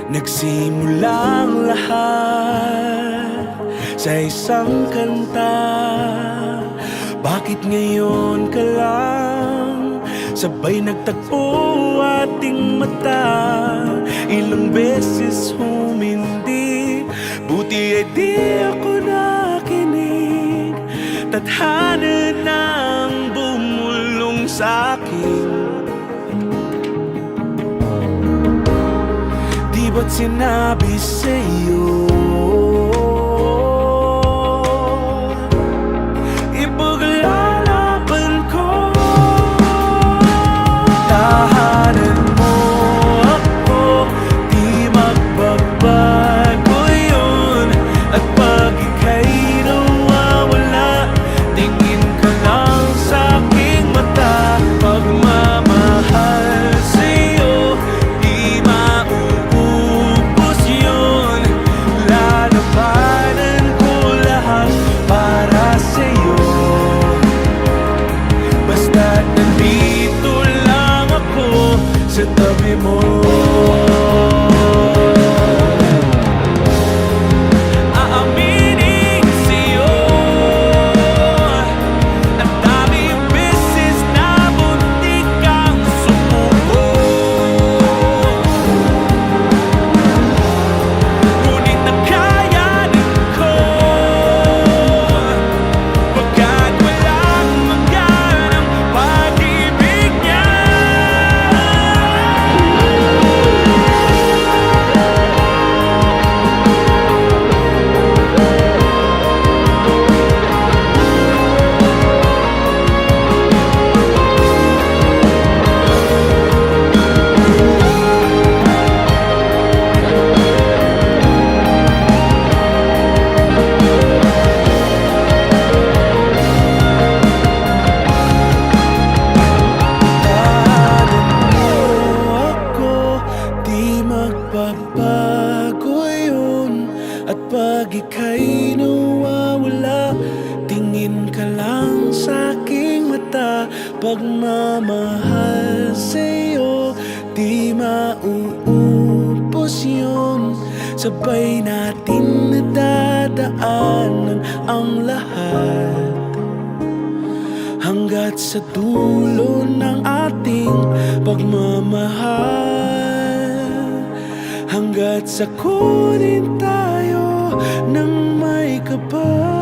Nagsimulang lahat sa isang kanta. Bakit ngayon ka lang sabay nagtagpo ating mata? Ilang beses humindi, buti ay di ako nakinig. Tadhana nang bumulong sa'kin. Di ba't sinabi sa'yo ipaglalaban ko? Tahanan mo ako, di magbabago yun. At pag ika'y nawawala, tingin ka lang sa'king mata. Pagmamahal sa'yo, di mauubos yun. Lalabanan ko lahat para sa'yo. Basta't nandito lang ako sa tabi mo. Aaminin sa'yo, ang daming beses na muntik kang sumuko. Ngunit nakayanin ko, pagkat walang mangganang pag-ibig niya. Di magbabago yun. At pag ika'y nawawala, tingin ka lang sa'king mata. Pagmamahal sa'yo, di mauubos yun. Sabay natin nadadaanan ang lahat hanggat sa dulo ng ating pagmamahal. Hanggat sa kunin tayo ng may kapal.